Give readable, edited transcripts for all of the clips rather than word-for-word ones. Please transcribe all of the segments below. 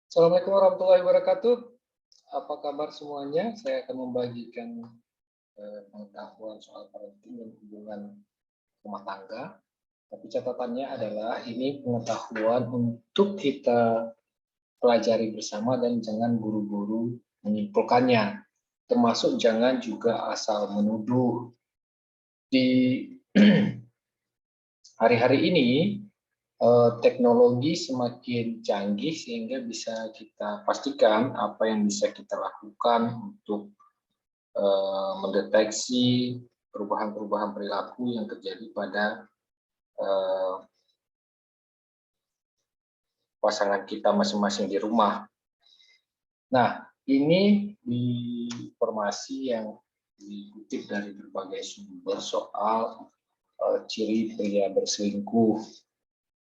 Assalamualaikum warahmatullahi wabarakatuh. Apa kabar semuanya? Saya akan membagikan pengetahuan soal parenting dan hubungan rumah tangga. Tapi catatannya adalah ini pengetahuan untuk kita pelajari bersama dan jangan buru-buru menyimpulkannya. Termasuk jangan juga asal menuduh. Di hari-hari ini teknologi semakin canggih sehingga bisa kita pastikan apa yang bisa kita lakukan untuk mendeteksi perubahan-perubahan perilaku yang terjadi pada pasangan kita masing-masing di rumah. Nah, ini informasi yang dikutip dari berbagai sumber soal ciri pria berselingkuh.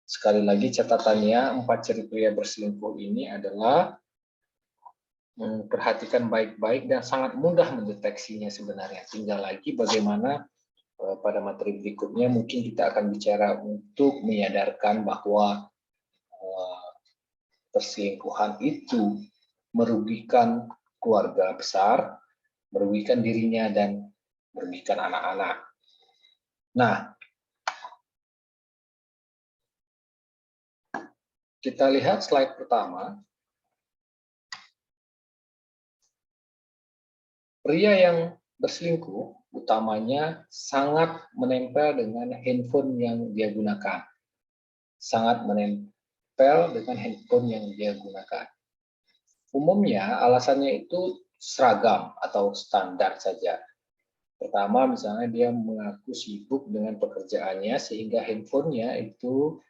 Sekali lagi catatannya, 4 ciri pria berselingkuh ini adalah perhatikan baik-baik dan sangat mudah mendeteksinya sebenarnya. Tinggal lagi bagaimana pada materi berikutnya mungkin kita akan bicara untuk menyadarkan bahwa perselingkuhan itu merugikan keluarga besar, merugikan dirinya, dan merugikan anak-anak. Nah, kita lihat slide pertama. Pria yang berselingkuh utamanya sangat menempel dengan handphone yang dia gunakan. Sangat menempel dengan handphone yang dia gunakan. Umumnya alasannya itu seragam atau standar saja. Pertama, misalnya dia mengaku sibuk dengan pekerjaannya sehingga handphonenya itu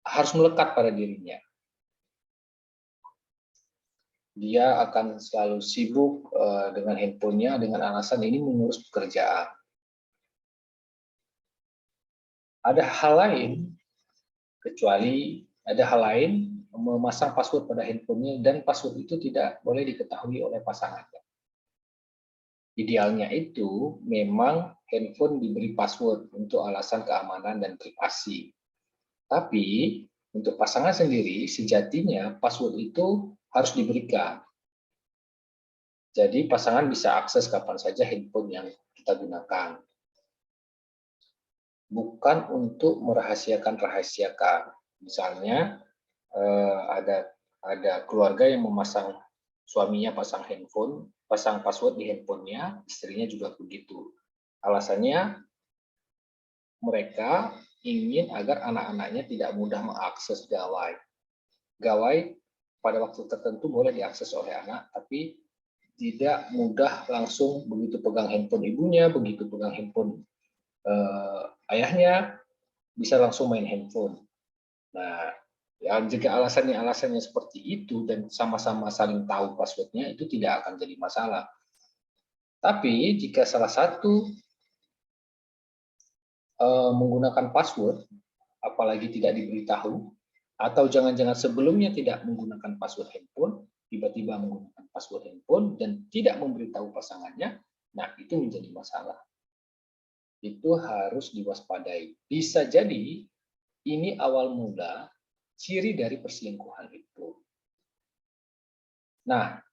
harus melekat pada dirinya. Dia akan selalu sibuk dengan handphonenya dengan alasan ini mengurus pekerjaan. Ada hal lain, kecuali ada hal lain memasang password pada handphonenya dan password itu tidak boleh diketahui oleh pasangannya. Idealnya itu memang handphone diberi password untuk alasan keamanan dan privasi. Tapi untuk pasangan sendiri sejatinya password itu harus diberikan. Jadi pasangan bisa akses kapan saja handphone yang kita gunakan. Bukan untuk merahasiakan. Misalnya ada keluarga yang memasang suaminya pasang password di handphonenya, istrinya juga begitu. Alasannya mereka ingin agar anak-anaknya tidak mudah mengakses gawai. Gawai pada waktu tertentu boleh diakses oleh anak, tapi tidak mudah langsung begitu pegang handphone ibunya, begitu pegang handphone ayahnya, bisa langsung main handphone. Nah, ya jika alasannya seperti itu dan sama-sama saling tahu passwordnya, itu tidak akan jadi masalah. Tapi jika salah satu menggunakan password, apalagi tidak diberitahu, atau jangan-jangan sebelumnya tidak menggunakan password handphone, tiba-tiba menggunakan password handphone dan tidak memberitahu pasangannya, nah itu menjadi masalah. Itu harus diwaspadai. Bisa jadi ini awal mula ciri dari perselingkuhan itu. Nah,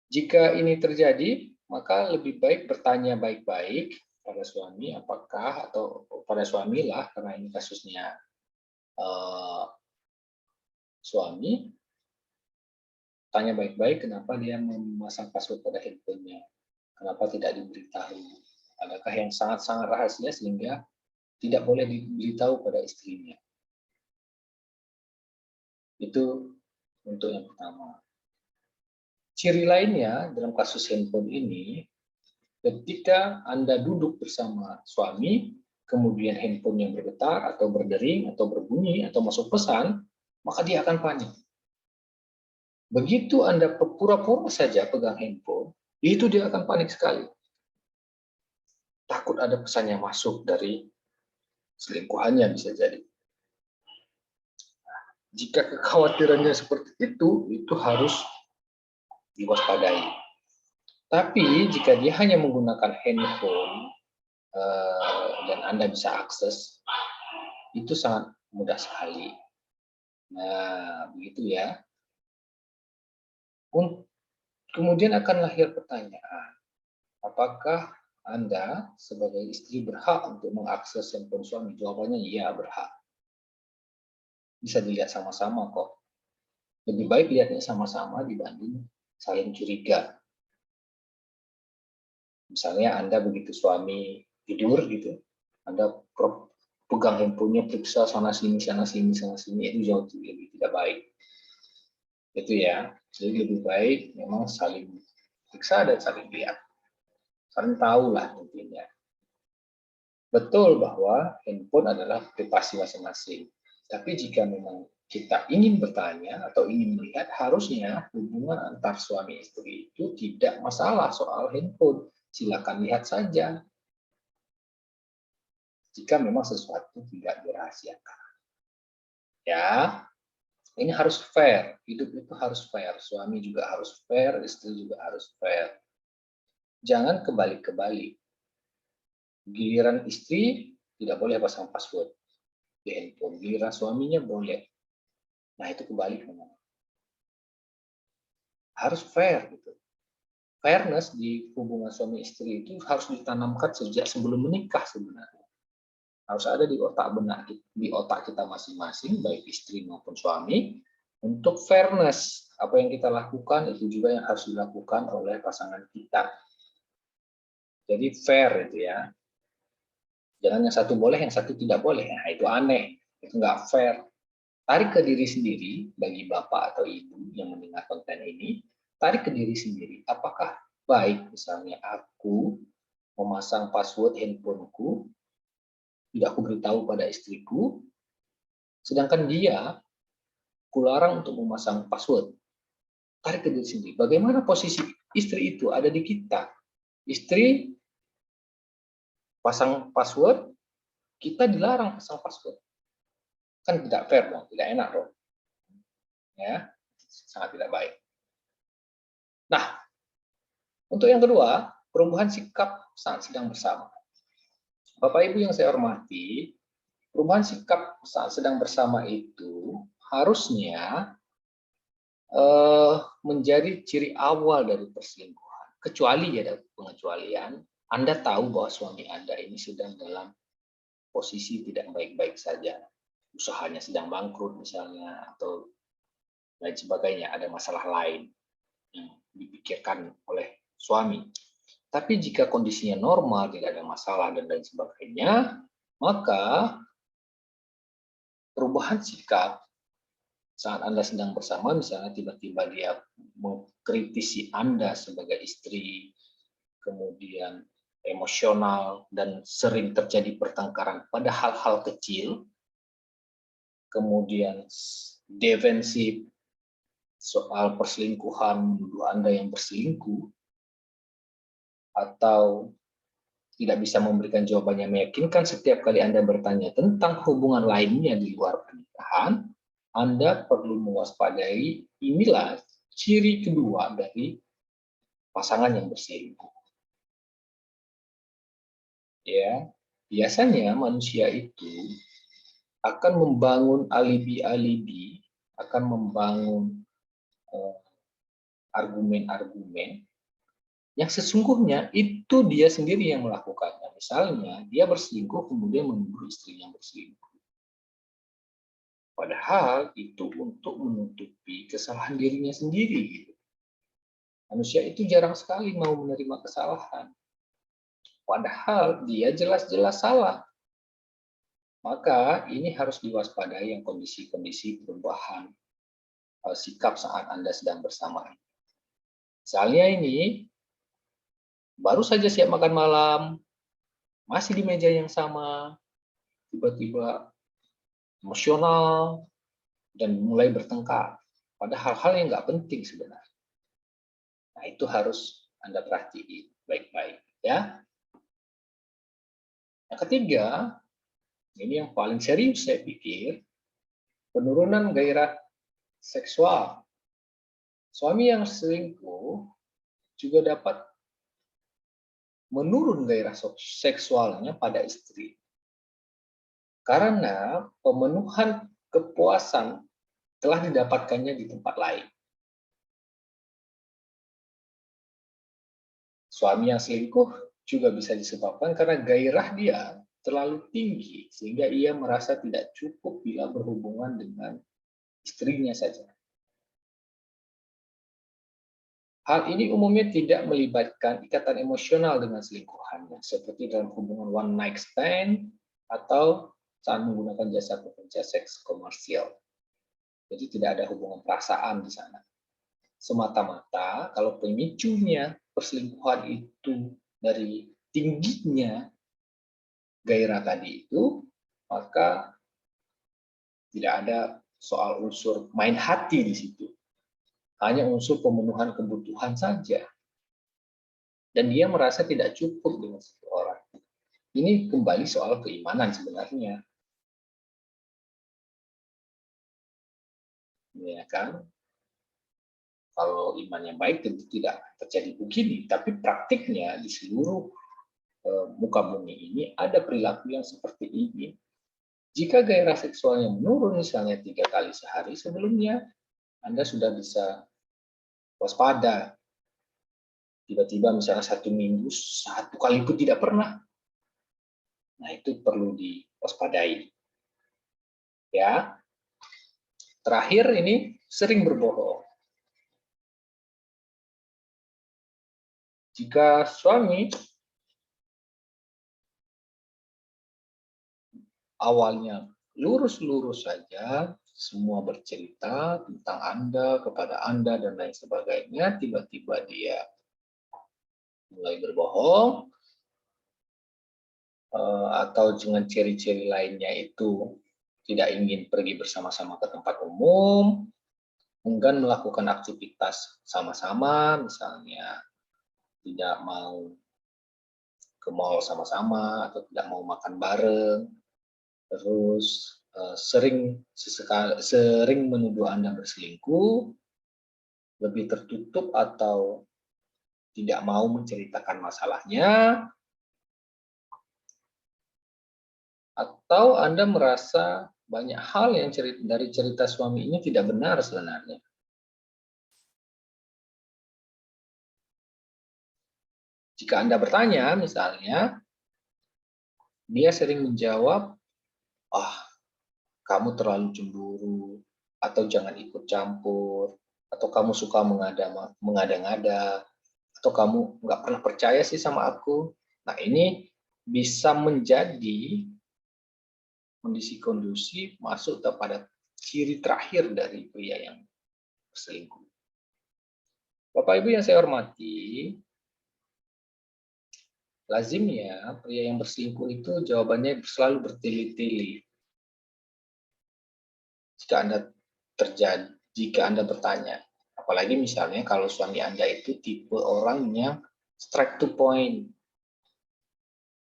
jika ini terjadi, maka lebih baik bertanya baik-baik pada suami, apakah atau pada suami lah, karena ini kasusnya suami, tanya baik-baik kenapa dia memasang password pada handphonenya, kenapa tidak diberitahu, adakah yang sangat-sangat rahasia sehingga tidak boleh diberitahu pada istrinya. Itu untuk yang pertama. Ciri lainnya dalam kasus handphone ini, ketika Anda duduk bersama suami, kemudian handphone yang bergetar atau berdering atau berbunyi atau masuk pesan, maka dia akan panik. Begitu Anda pura-pura saja pegang handphone, itu dia akan panik sekali. Takut ada pesan yang masuk dari selingkuhannya bisa jadi. Jika kekhawatirannya seperti itu harus diwaspadai. Tapi jika dia hanya menggunakan handphone dan Anda bisa akses, itu sangat mudah sekali. Nah, begitu ya. Kemudian akan lahir pertanyaan, apakah Anda sebagai istri berhak untuk mengakses handphone suami? Jawabannya iya, berhak. Bisa dilihat sama-sama kok. Lebih baik lihatnya sama-sama dibanding saling curiga. Misalnya Anda begitu suami tidur gitu, Anda pegang handphonenya, periksa sana sini, sana sini, sana sini, itu jauh lebih tidak baik. Itu ya. Jadi lebih baik memang saling periksa dan saling lihat. Saling tahu lah intinya. Betul bahwa handphone adalah privasi masing-masing. Tapi jika memang kita ingin bertanya atau ingin melihat, harusnya hubungan antar suami istri itu tidak masalah soal handphone. Silakan lihat saja. Jika memang sesuatu tidak dirahasiakan. Ya, ini harus fair. Hidup itu harus fair. Suami juga harus fair, istri juga harus fair. Jangan kebalik-kebalik. Giliran istri tidak boleh pasang password di handphone. Giliran suaminya boleh. Nah, itu kebalik memang. Harus fair gitu. Fairness di hubungan suami istri itu harus ditanamkan sejak sebelum menikah sebenarnya. Harus ada di otak kita masing-masing, baik istri maupun suami, untuk fairness. Apa yang kita lakukan itu juga yang harus dilakukan oleh pasangan kita. Jadi fair itu ya. Jangan yang satu boleh, yang satu tidak boleh. Nah, itu aneh. Itu nggak fair. Tarik ke diri sendiri, bagi bapak atau ibu yang mendengar konten ini, tarik ke diri sendiri. Apakah baik misalnya aku memasang password handphoneku, tidak aku beritahu pada istriku, sedangkan dia kularang untuk memasang password. Tarik ke diri sendiri. Bagaimana posisi istri itu ada di kita? Istri pasang password, kita dilarang pasang password. Kan tidak fair dong, tidak enak dong. Ya, sangat tidak baik. Nah, untuk yang kedua, perubahan sikap saat sedang bersama. Bapak Ibu yang saya hormati, perubahan sikap saat sedang bersama itu harusnya menjadi ciri awal dari perselingkuhan. Kecuali ada pengecualian, Anda tahu bahwa suami Anda ini sedang dalam posisi tidak baik-baik saja. Usahanya sedang bangkrut misalnya, atau lain sebagainya, ada masalah lain yang dipikirkan oleh suami. Tapi jika kondisinya normal, tidak ada masalah dan lain sebagainya, maka perubahan sikap saat Anda sedang bersama, misalnya tiba-tiba dia mengkritisi Anda sebagai istri, kemudian emosional dan sering terjadi pertengkaran pada hal-hal kecil, kemudian defensif soal perselingkuhan, menuduh Anda yang berselingkuh, atau tidak bisa memberikan jawaban yang meyakinkan setiap kali Anda bertanya tentang hubungan lainnya di luar pernikahan, Anda perlu mewaspadai inilah ciri kedua dari pasangan yang berselingkuh. Ya, biasanya manusia itu akan membangun alibi-alibi, akan membangun argumen-argumen yang sesungguhnya itu dia sendiri yang melakukannya. Misalnya, dia berselingkuh kemudian menuduh istrinya berselingkuh. Padahal itu untuk menutupi kesalahan dirinya sendiri. Gitu. Manusia itu jarang sekali mau menerima kesalahan. Padahal dia jelas-jelas salah. Maka ini harus diwaspadai yang kondisi-kondisi perubahan sikap saat Anda sedang bersama. Misalnya ini, baru saja siap makan malam, masih di meja yang sama, tiba-tiba emosional, dan mulai bertengkar pada hal-hal yang nggak penting sebenarnya. Nah, itu harus Anda perhatiin baik-baik. Ya. Yang ketiga, ini yang paling serius saya pikir, penurunan gairah seksual. Suami yang selingkuh juga dapat menurun gairah seksualnya pada istri. Karena pemenuhan kepuasan telah didapatkannya di tempat lain. Suami yang selingkuh juga bisa disebabkan karena gairah dia terlalu tinggi sehingga ia merasa tidak cukup bila berhubungan dengan istrinya saja. Hal ini umumnya tidak melibatkan ikatan emosional dengan selingkuhannya, seperti dalam hubungan one night stand atau saat menggunakan jasa pekerja seks komersial. Jadi tidak ada hubungan perasaan di sana. Semata-mata kalau pemicunya perselingkuhan itu dari tingginya gairah tadi itu, maka tidak ada soal unsur main hati di situ. Hanya unsur pemenuhan kebutuhan saja. Dan dia merasa tidak cukup dengan satu orang. Ini kembali soal keimanan sebenarnya. Ya kan? Kalau imannya baik tentu tidak terjadi begini. Tapi praktiknya di seluruh muka bumi ini ada perilaku yang seperti ini. Jika gairah seksualnya menurun misalnya 3 kali sehari sebelumnya, Anda sudah bisa waspada. Tiba-tiba misalnya 1 minggu 1 kali pun tidak pernah. Nah itu perlu diwaspadai. Ya. Terakhir ini sering berbohong. Jika suami awalnya lurus-lurus saja, semua bercerita tentang Anda, kepada Anda, dan lain sebagainya, tiba-tiba dia mulai berbohong, atau dengan ciri-ciri lainnya itu tidak ingin pergi bersama-sama ke tempat umum, enggan melakukan aktivitas sama-sama, misalnya tidak mau ke mall sama-sama, atau tidak mau makan bareng, terus sering menuduh Anda berselingkuh, lebih tertutup atau tidak mau menceritakan masalahnya, atau Anda merasa banyak hal yang dari cerita suami ini tidak benar sebenarnya. Jika Anda bertanya, misalnya, dia sering menjawab, "Ah, kamu terlalu cemburu," atau "jangan ikut campur," atau "kamu suka mengada-ngada," atau "kamu nggak pernah percaya sih sama aku." Nah, ini bisa menjadi kondisi-kondisi masuk kepada ciri terakhir dari pria yang berselingkuh. Bapak Ibu yang saya hormati, lazimnya pria yang berselingkuh itu jawabannya selalu bertele-tele. Jika Anda bertanya, apalagi misalnya kalau suami Anda itu tipe orang yang straight to point,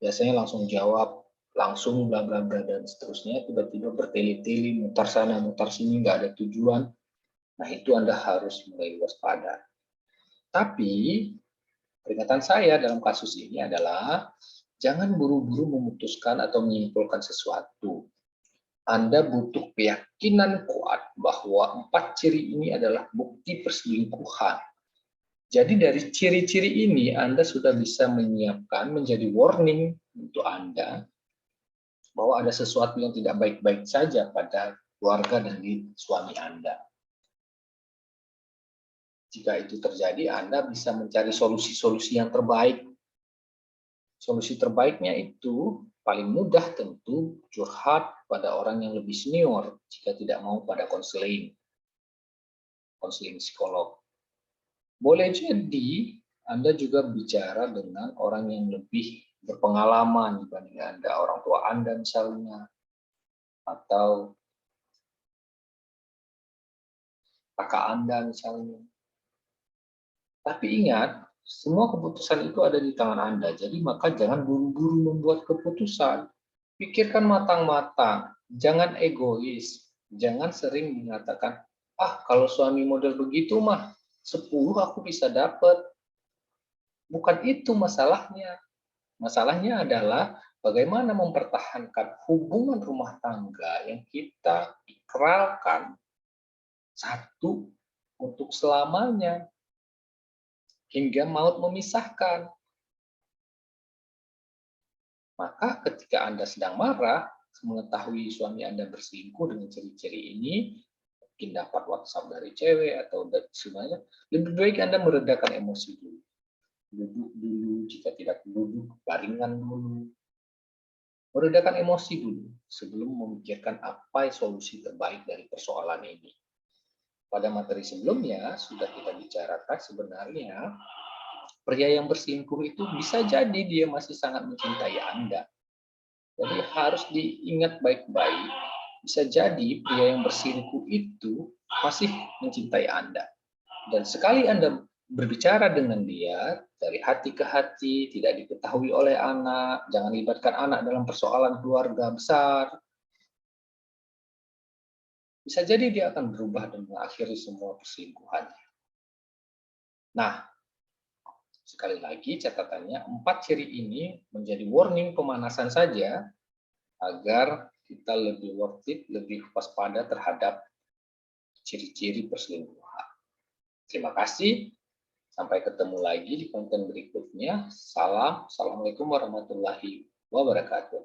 biasanya langsung jawab, langsung bla bla bla dan seterusnya, tiba-tiba bertele-tele, mutar sana, mutar sini, nggak ada tujuan. Nah itu Anda harus mulai waspada. Tapi peringatan saya dalam kasus ini adalah jangan buru-buru memutuskan atau menyimpulkan sesuatu. Anda butuh keyakinan kuat bahwa 4 ciri ini adalah bukti perselingkuhan. Jadi dari ciri-ciri ini Anda sudah bisa menyiapkan menjadi warning untuk Anda bahwa ada sesuatu yang tidak baik-baik saja pada keluarga dari suami Anda. Jika itu terjadi, Anda bisa mencari solusi-solusi yang terbaik. Solusi terbaiknya itu paling mudah tentu curhat pada orang yang lebih senior jika tidak mau pada konseling psikolog. Boleh jadi Anda juga bicara dengan orang yang lebih berpengalaman dibanding Anda, orang tua Anda misalnya, atau kakak Anda misalnya. Tapi ingat, semua keputusan itu ada di tangan Anda, jadi maka jangan buru-buru membuat keputusan. Pikirkan matang-matang, jangan egois, jangan sering mengatakan, "Ah, kalau suami model begitu mah 10 aku bisa dapat." Bukan itu masalahnya. Masalahnya adalah bagaimana mempertahankan hubungan rumah tangga yang kita ikrarkan satu untuk selamanya, hingga maut memisahkan. Maka ketika Anda sedang marah, mengetahui suami Anda berselingkuh dengan ciri-ciri ini, mungkin dapat WhatsApp dari cewek atau dari semuanya, lebih baik Anda meredakan emosi dulu. Duduk dulu, jika tidak duduk, baringan dulu. Meredakan emosi dulu sebelum memikirkan apa solusi terbaik dari persoalan ini. Pada materi sebelumnya sudah kita bicarakan sebenarnya pria yang berselingkuh itu bisa jadi dia masih sangat mencintai Anda. Jadi harus diingat baik-baik. Bisa jadi pria yang berselingkuh itu masih mencintai Anda. Dan sekali Anda berbicara dengan dia dari hati ke hati, tidak diketahui oleh anak, jangan libatkan anak dalam persoalan keluarga besar, bisa jadi dia akan berubah dan mengakhiri semua perselingkuhannya. Nah, sekali lagi catatannya, 4 ciri ini menjadi warning pemanasan saja agar kita lebih worth it, lebih waspada terhadap ciri-ciri perselingkuhan. Terima kasih. Sampai ketemu lagi di konten berikutnya. Salam. Assalamualaikum warahmatullahi wabarakatuh.